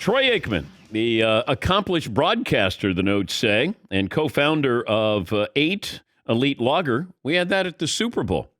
Troy Aikman, the accomplished broadcaster, the notes say, and co-founder of 8 Elite Lager. We had that at the Super Bowl.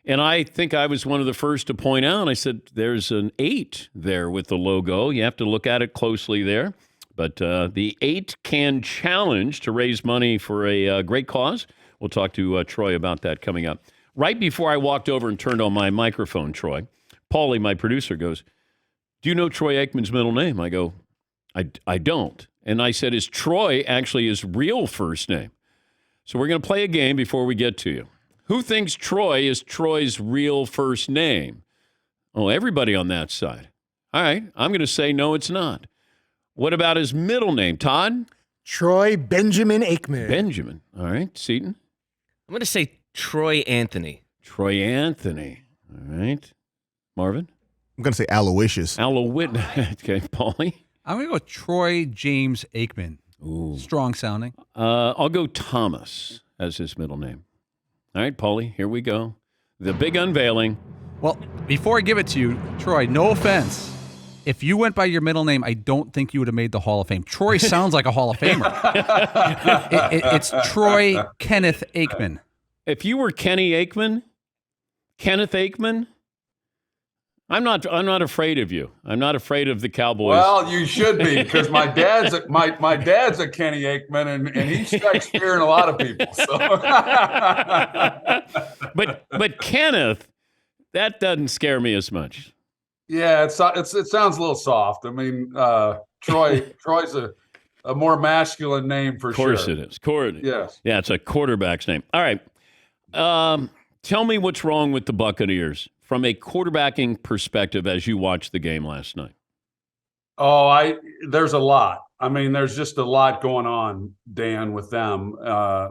And I think I was one of the first to point out, I said, there's an 8 there with the logo. You have to look at it closely there. But the 8-can challenge to raise money for a great cause. We'll talk to Troy about that coming up. Right before I walked over and turned on my microphone, Troy, Paulie, my producer, goes, do you know Troy Aikman's middle name? I go, I don't. And I said, is Troy actually his real first name? So we're going to play a game before we get to you. Who thinks Troy is Troy's real first name? Oh, everybody on that side. All right, I'm going to say no, it's not. What about his middle name, Todd? Troy Benjamin Aikman. Benjamin. All right, Seton? I'm going to say Troy Anthony. Troy Anthony. All right. Marvin? I'm going to say Aloysius. Okay, Paulie? I'm going to go with Troy James Aikman. Ooh. Strong sounding. I'll go Thomas as his middle name. All right, Paulie, here we go. The big unveiling. Well, before I give it to you, Troy, no offense. If you went by your middle name, I don't think you would have made the Hall of Fame. Troy sounds like a Hall of Famer. It's Troy Kenneth Aikman. If you were Kenny Aikman, Kenneth Aikman, I'm not afraid of you. I'm not afraid of the Cowboys. Well, you should be, because my dad's a Kenny Aikman, and he strikes fear in a lot of people. So. but Kenneth, that doesn't scare me as much. Yeah, it sounds a little soft. I mean, Troy's a more masculine name for sure. Of course it is. Yes. Yeah, it's a quarterback's name. All right. Tell me what's wrong with the Buccaneers from a quarterbacking perspective as you watched the game last night. Oh, there's a lot. I mean, there's just a lot going on, Dan, with them. I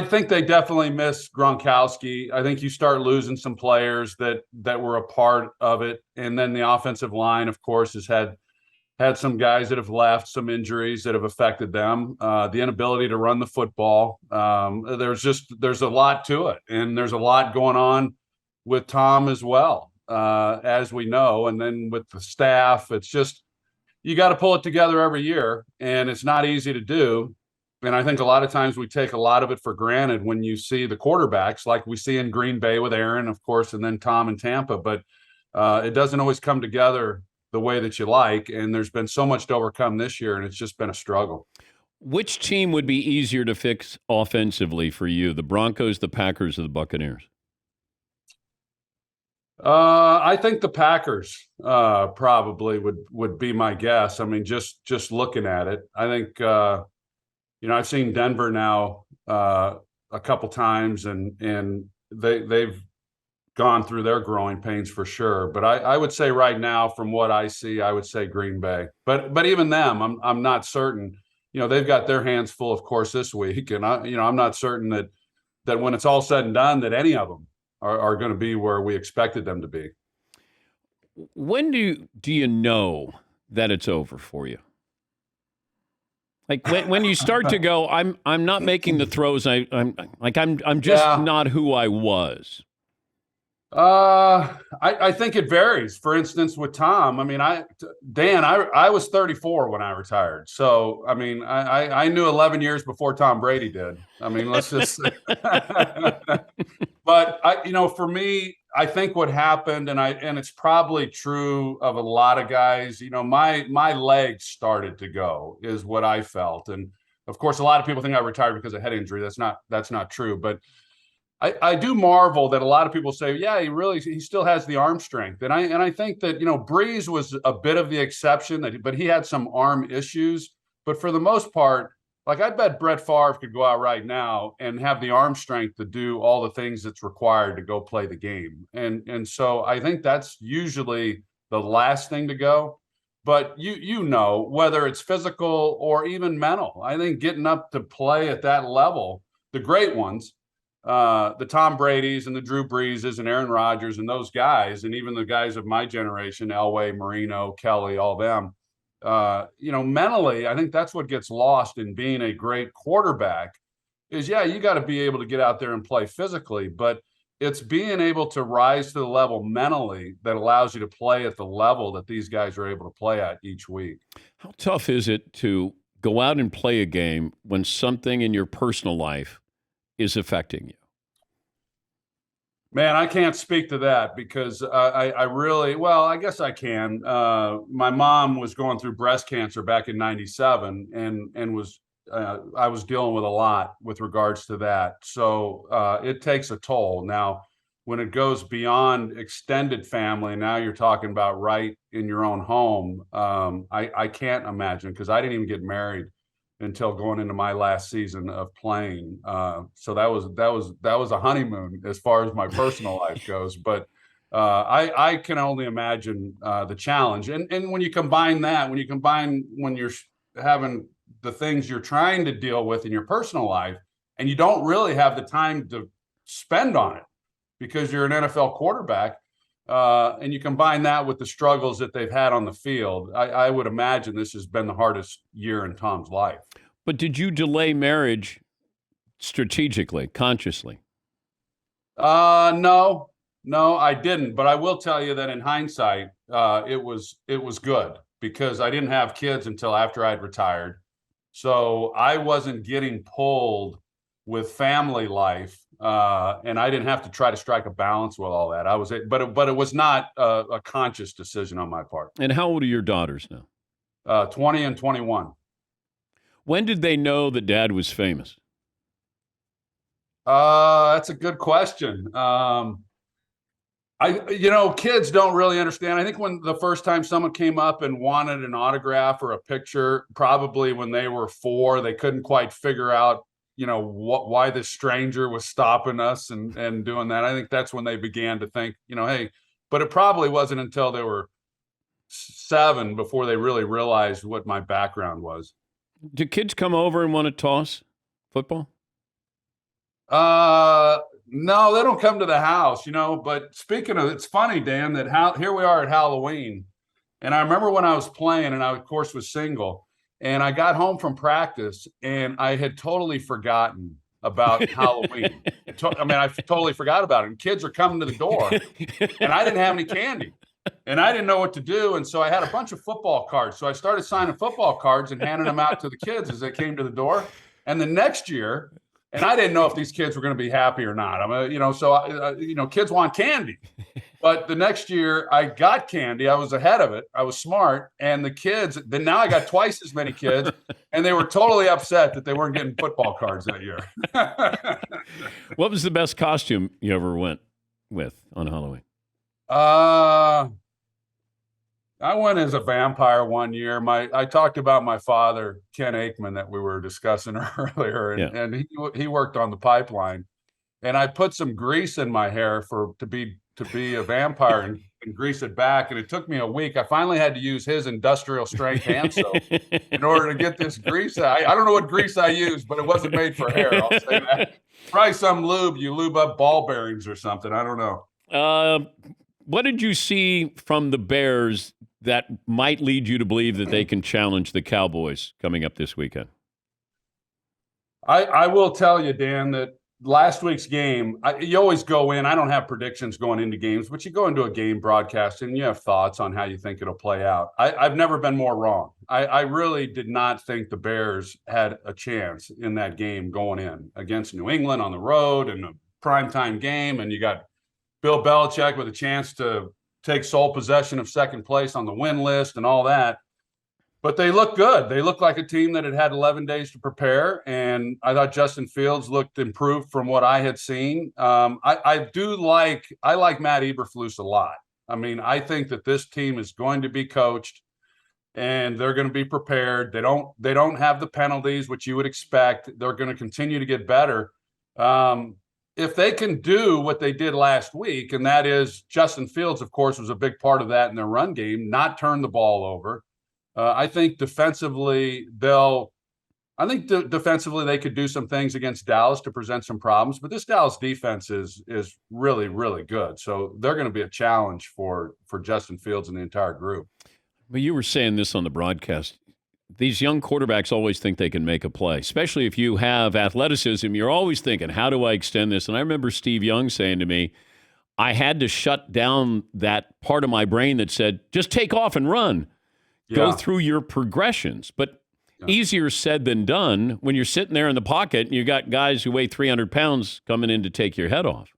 think they definitely miss Gronkowski. I think you start losing some players that were a part of it. And then the offensive line, of course, has had some guys that have left, some injuries that have affected them, the inability to run the football. There's a lot to it. And there's a lot going on with Tom as well, as we know. And then with the staff, it's just, you got to pull it together every year, and it's not easy to do. And I think a lot of times we take a lot of it for granted when you see the quarterbacks, like we see in Green Bay with Aaron, of course, and then Tom in Tampa. But it doesn't always come together the way that you like. And there's been so much to overcome this year, and it's just been a struggle. Which team would be easier to fix offensively for you, the Broncos, the Packers, or the Buccaneers? I think the Packers probably would be my guess. I mean, just looking at it, I think I've seen Denver now a couple times, and they've gone through their growing pains for sure. But I would say right now, from what I see, I would say Green Bay. But even them, I'm not certain. They've got their hands full, of course, this week, and I'm not certain that when it's all said and done, that any of them are going to be where we expected them to be. When do you know that it's over for you? Like when you start to go, I'm not making the throws. I'm just not who I was. I think it varies. For instance, with Tom, I mean, I was 34 when I retired. So, I mean, I knew 11 years before Tom Brady did. I mean, let's just say. But for me, I think what happened, and it's probably true of a lot of guys, my legs started to go, is what I felt. And of course, a lot of people think I retired because of head injury. That's not true. But I do marvel that a lot of people say, yeah, he still has the arm strength. And I think that, Breeze was a bit of the exception, but he had some arm issues. But for the most part, like, I bet Brett Favre could go out right now and have the arm strength to do all the things that's required to go play the game. And so I think that's usually the last thing to go. But whether it's physical or even mental, I think getting up to play at that level, the great ones, the Tom Brady's and the Drew Breeses and Aaron Rodgers and those guys, and even the guys of my generation, Elway, Marino, Kelly, all them, mentally, I think that's what gets lost in being a great quarterback is, you got to be able to get out there and play physically, but it's being able to rise to the level mentally that allows you to play at the level that these guys are able to play at each week. How tough is it to go out and play a game when something in your personal life is affecting you? Man, I can't speak to that because I really, well, I guess I can. My mom was going through breast cancer back in '97 and was I was dealing with a lot with regards to that. So it takes a toll. Now, when it goes beyond extended family, now you're talking about right in your own home. I can't imagine because I didn't even get married until going into my last season of playing. So that was a honeymoon as far as my personal life goes. But I can only imagine the challenge. And when you combine that, when you're having the things you're trying to deal with in your personal life, and you don't really have the time to spend on it because you're an NFL quarterback, and you combine that with the struggles that they've had on the field, I would imagine this has been the hardest year in Tom's life. But did you delay marriage strategically, consciously? No, I didn't. But I will tell you that in hindsight, it was good because I didn't have kids until after I'd retired. So I wasn't getting pulled with family life, and I didn't have to try to strike a balance with all that. But it was not a conscious decision on my part. And how old are your daughters now? 20 and 21. When did they know that Dad was famous? That's a good question. Kids don't really understand. I think when the first time someone came up and wanted an autograph or a picture, probably when they were 4, they couldn't quite figure out, why this stranger was stopping us and doing that. I think that's when they began to think, hey, but it probably wasn't until they were 7 before they really realized what my background was. Do kids come over and want to toss football? No, they don't come to the house, but speaking of, it's funny, Dan, that here we are at Halloween. And I remember when I was playing and I, of course, was single and I got home from practice and I had totally forgotten about Halloween. I totally forgot about it. And kids are coming to the door and I didn't have any candy and I didn't know what to do. And so I had a bunch of football cards. So I started signing football cards and handing them out to the kids as they came to the door. And the next year, and I didn't know if these kids were going to be happy or not. Kids want candy. But the next year I got candy. I was ahead of it. I was smart. And the kids, then now I got twice as many kids. And they were totally upset that they weren't getting football cards that year. What was the best costume you ever went with on Halloween? I went as a vampire one year. I talked about my father, Ken Aikman, that we were discussing earlier, and he worked on the pipeline. And I put some grease in my hair to be a vampire and grease it back. And it took me a week. I finally had to use his industrial strength hand soap in order to get this grease out. I don't know what grease I used, but it wasn't made for hair. I'll say that. Probably some lube. You lube up ball bearings or something. I don't know. What did you see from the Bears that might lead you to believe that they can challenge the Cowboys coming up this weekend? I will tell you, Dan, that last week's game, you always go in. I don't have predictions going into games, but you go into a game broadcast and you have thoughts on how you think it'll play out. I've never been more wrong. I really did not think the Bears had a chance in that game going in against New England on the road in a primetime game. And you got Bill Belichick with a chance to take sole possession of second place on the win list and all that. But they look good. They look like a team that had 11 days to prepare. And I thought Justin Fields looked improved from what I had seen. I like Matt Eberflus a lot. I mean, I think that this team is going to be coached and they're going to be prepared. They don't have the penalties, which you would expect. They're going to continue to get better. If they can do what they did last week, and that is Justin Fields, of course, was a big part of that in their run game, not turn the ball over. I think defensively they could do some things against Dallas to present some problems, but this Dallas defense is really, really good. So they're going to be a challenge for Justin Fields and the entire group. But you were saying this on the broadcast. these young quarterbacks always think they can make a play, especially if you have athleticism. You're always thinking, how do I extend this? And I remember Steve Young saying to me, I had to shut down that part of my brain that said, just take off and run. Go through your progressions. But easier said than done when you're sitting there in the pocket and you got guys who weigh 300 pounds coming in to take your head off.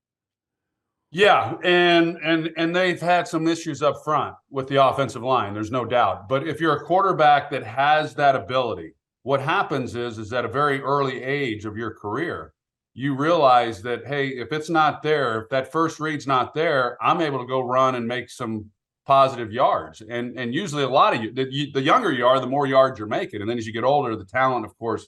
Yeah, and they've had some issues up front with the offensive line. There's no doubt. But if you're a quarterback that has that ability, what happens is at a very early age of your career, you realize that, hey, if it's not there, if that first read's not there, I'm able to go run and make some positive yards. And usually a lot of the younger you are, the more yards you're making. And then as you get older, the talent, of course,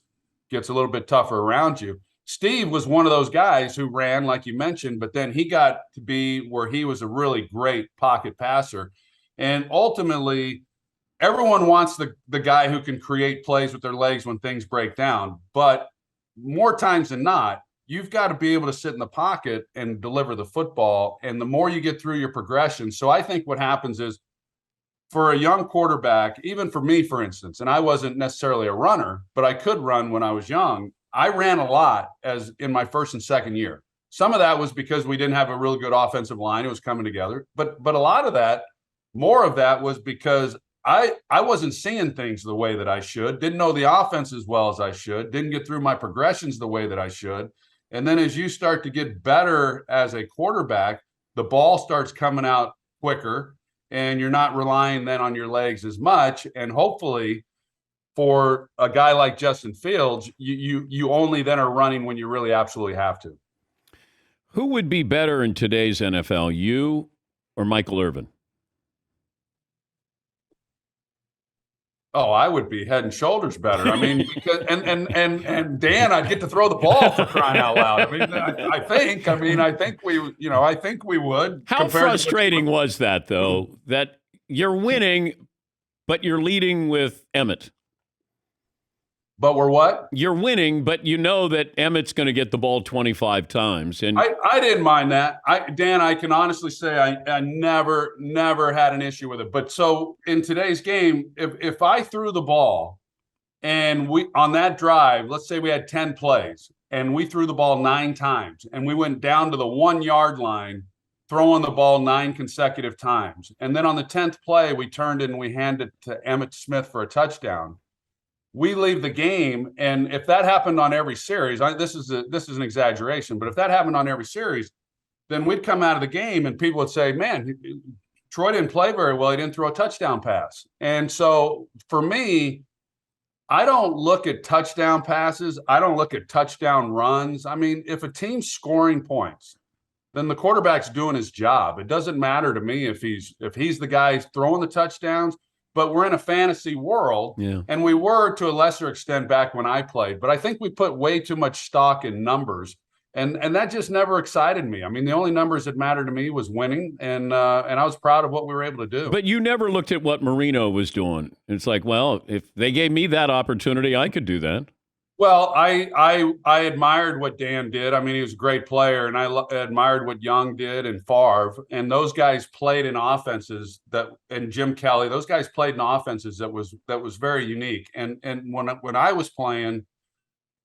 gets a little bit tougher around you. Steve was one of those guys who ran, like you mentioned, but then he got to be where he was a really great pocket passer. And ultimately, everyone wants the guy who can create plays with their legs when things break down. But more times than not, you've got to be able to sit in the pocket and deliver the football. And the more you get through your progression. So I think what happens is for a young quarterback, even for me, for instance, and I wasn't necessarily a runner, but I could run when I was young. I ran a lot as in my first and second year. Some of that was because we didn't have a really good offensive line. It was coming together. But a lot of that, more of that was because I wasn't seeing things the way that I should, didn't know the offense as well as I should, didn't get through my progressions the way that I should. And then as you start to get better as a quarterback, the ball starts coming out quicker and you're not relying then on your legs as much. And hopefully for a guy like Justin Fields, you only then are running when you really absolutely have to. Who would be better in today's NFL, you or Michael Irvin? Oh, I would be head and shoulders better. I mean, because, and Dan, I'd get to throw the ball for crying out loud. I mean, I think we would. How frustrating was that, though, that you're winning, but you're leading with Emmett? But we're what? You're winning, but you know that Emmett's going to get the ball 25 times. And I didn't mind that. Dan, I can honestly say I never had an issue with it. But so in today's game, if I threw the ball and we on that drive, let's say we had 10 plays and we threw the ball 9 times and we went down to the 1 yard line, throwing the ball 9 consecutive times. And then on the 10th play, we turned it and we handed it to Emmitt Smith for a touchdown. We leave the game, and if that happened on every series, this is an exaggeration, but if that happened on every series, then we'd come out of the game and people would say, man, Troy didn't play very well. He didn't throw a touchdown pass. And so for me, I don't look at touchdown passes. I don't look at touchdown runs. I mean, if a team's scoring points, then the quarterback's doing his job. It doesn't matter to me if he's the guy throwing the touchdowns. But we're in a fantasy world, and we were to a lesser extent back when I played. But I think we put way too much stock in numbers, and that just never excited me. I mean, the only numbers that mattered to me was winning, and I was proud of what we were able to do. But you never looked at what Marino was doing. It's like, well, if they gave me that opportunity, I could do that. Well, I admired what Dan did. I mean, he was a great player, and I admired what Young did and Favre. And those guys played in offenses and Jim Kelly, those guys played in offenses that was very unique. And when I was playing,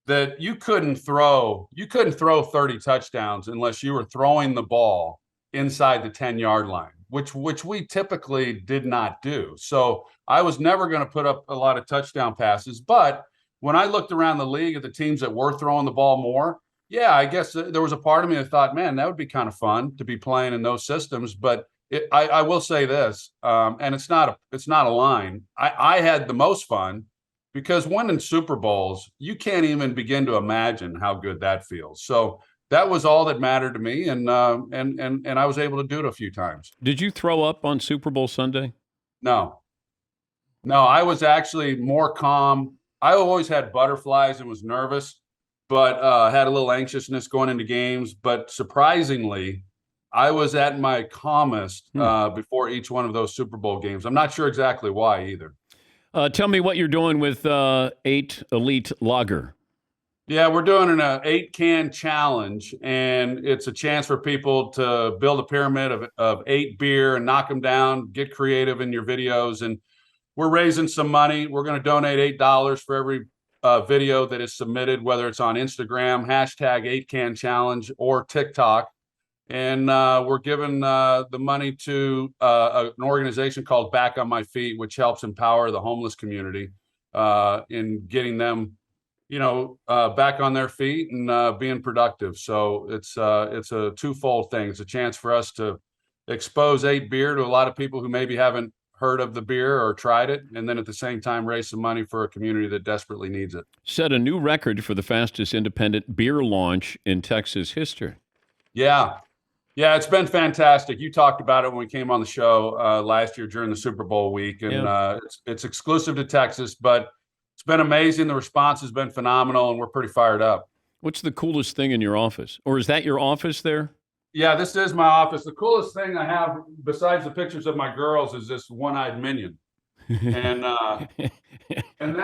that you couldn't throw 30 touchdowns unless you were throwing the ball inside the 10-yard line, which we typically did not do. So I was never going to put up a lot of touchdown passes, but when I looked around the league at the teams that were throwing the ball more, yeah, I guess there was a part of me that thought, man, that would be kind of fun to be playing in those systems. But I will say this, and it's not a line. I had the most fun because winning Super Bowls, you can't even begin to imagine how good that feels. So that was all that mattered to me, and I was able to do it a few times. Did you throw up on Super Bowl Sunday? No, I was actually more calm. I always had butterflies and was nervous, but had a little anxiousness going into games. But surprisingly, I was at my calmest before each one of those Super Bowl games. I'm not sure exactly why either. Tell me what you're doing with 8 Elite Lager. Yeah, we're doing an 8-can challenge, and it's a chance for people to build a pyramid of 8 beer and knock them down, get creative in your videos. And we're raising some money. We're going to donate $8 for every video that is submitted, whether it's on Instagram, hashtag 8can challenge, or TikTok. And we're giving the money to an organization called Back on My Feet, which helps empower the homeless community in getting them, back on their feet and being productive. So it's a twofold thing. It's a chance for us to expose 8 Beer to a lot of people who maybe haven't heard of the beer or tried it, and then at the same time raise some money for a community that desperately needs it. Set a new record for the fastest independent beer launch in Texas history. Yeah, it's been fantastic. You talked about it when we came on the show last year during the Super Bowl week, and it's exclusive to Texas, but it's been amazing. The response has been phenomenal, and we're pretty fired up. What's the coolest thing in your office? Or is that your office there? Yeah, this is my office. The coolest thing I have, besides the pictures of my girls, is this one-eyed minion. And and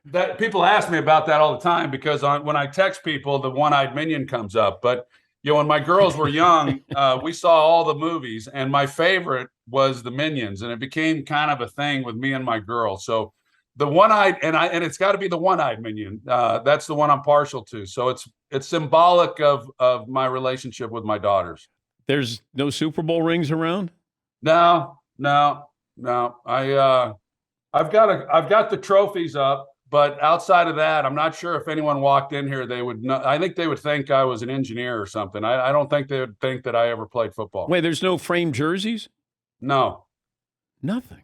that people ask me about that all the time, because when I text people, the one-eyed minion comes up. But when my girls were young, we saw all the movies, and my favorite was the Minions, and it became kind of a thing with me and my girls. So the one-eyed, and it's got to be the one-eyed minion. That's the one I'm partial to. So it's symbolic of my relationship with my daughters. There's no Super Bowl rings around? No. I've got the trophies up, but outside of that, I'm not sure if anyone walked in here, they would know. I think they would think I was an engineer or something. I don't think they would think that I ever played football. Wait, there's no framed jerseys? No. Nothing.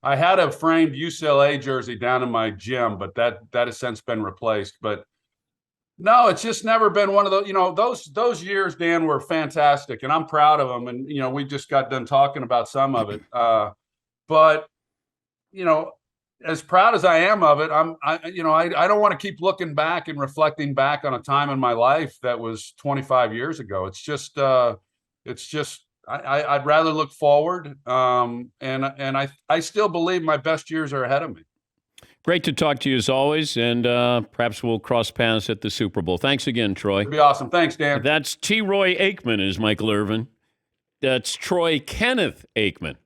I had a framed UCLA jersey down in my gym, but that has since been replaced. But no, it's just never been one of those. Those years, Dan, were fantastic, and I'm proud of them. And we just got done talking about some of it. But as proud as I am of it, I don't want to keep looking back and reflecting back on a time in my life that was 25 years ago. It's just I'd rather look forward, and I still believe my best years are ahead of me. Great to talk to you as always, and perhaps we'll cross paths at the Super Bowl. Thanks again, Troy. It'd be awesome. Thanks, Dan. That's T. Roy Aikman, is Michael Irvin. That's Troy Kenneth Aikman.